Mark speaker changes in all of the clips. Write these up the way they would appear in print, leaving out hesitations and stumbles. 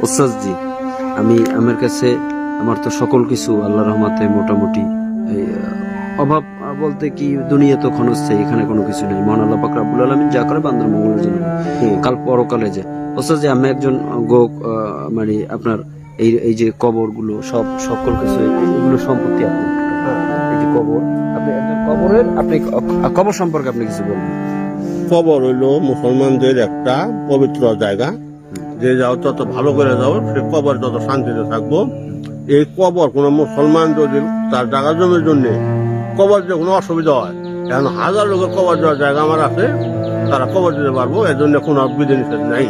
Speaker 1: ওস্তাদ জি, আমার কাছে আমার তো সকল কিছু আল্লাহর রহমতে মোটামুটি এই, অভাব বলতে কি দুনিয়া তো ক্ষণস্থায়ী, চাই এখানে কোনো কিছু নেই। মহান আল্লাহ পাক রব্বুল আলামিন যা করে বান্দার মঙ্গলের জন্য, কাল পরকালে যে ওস্তাদ জি, আমি একজন মানে আপনার এই এই যে কবর গুলো সব সকল কিছু এগুলো সম্পত্তি আপনার, এই যে কবর, আপনি একজন কবরের, আপনি কবর সম্পর্কে আপনি কিছু বলবেন?
Speaker 2: কবর হইলো মুসলমানদের একটা পবিত্র জায়গা, যে যাও তত ভালো করে যাও, সে কবর তত শান্তিতে থাকবো। এই কবর কোনো মুসলমান যদি তার জায়গা জমির জন্য কবর যে কোনো অসুবিধা হয়, এখন হাজার লোকের কবর দেওয়ার জায়গা আমার আছে, তারা কবর দিতে পারবো, এর জন্য কোনো বিধি নিষেধ নাই।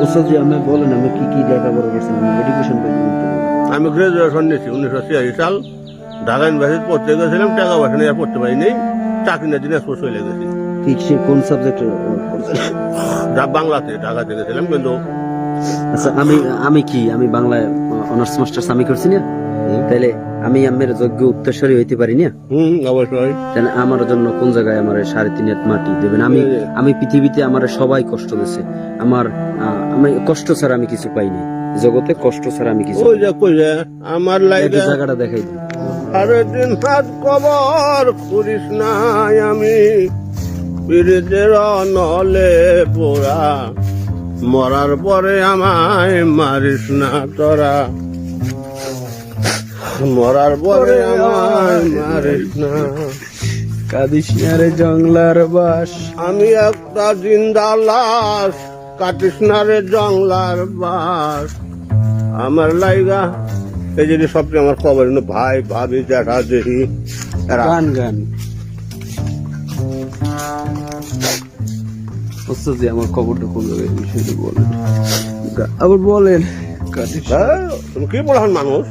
Speaker 1: ওস্তাদ জি, আমি বলেন আমি কি কি লেখাপড়া করছেন? আমি এডুকেশন
Speaker 2: আমি গ্রাজুয়েশন নিয়েছি 1986 সাল, ঢাকা ইউনিভার্সিটি পড়তে গেছিলাম, টাকা পয়সা নিয়ে আর পড়তে পারিনি, চাকরি নিয়ে দিনাজপুর চলে গেছি।
Speaker 1: কোন সাবজেক্টে?
Speaker 2: বাংলাতে ঢাকাতে গেছিলাম, কিন্তু
Speaker 1: আচ্ছা, আমি বাংলায় অনার্স মাস্টার্স আমি করছি না, তাইলে আমি আমার যোগ্য উত্তরসূরি হইতে পারি না?
Speaker 2: অবশ্যই।
Speaker 1: তাহলে আমার জন্য কোন জায়গায় আমার 3.5 হাত মাটি দেবেন? আমি পৃথিবীতে আমার সবাই কষ্ট দিয়েছে, আমি কষ্ট ছাড়া আমি কিছু পাইনি জগতে, কষ্ট ছাড়া আমি কিছু
Speaker 2: আমার
Speaker 1: লাইফে জায়গাটা দেখাই দিই।
Speaker 2: আরে দিন রাত কবর করিস নাই, আমি পীড়িতের নলে পোড়া, মরার পরে আমায় মারিস না তোরা, মরার পরে আমায় মারিস না,
Speaker 1: কাঁদিস না রে জংলার বাস,
Speaker 2: আমি একটা জিন্দা লাশ, কাটিস না রে জংলার বাস। আমার লাইগা এই যে সবচেয়ে আমার খবর ভাই ভাবি জ্যাঠা জেঠি
Speaker 1: গান গান ওস্তাদ জি, আমার খবরটা কোন জায়গায় বিষয়টা বলেন, আবার বলেন।
Speaker 2: তুমি কি বলছেন মানুষ?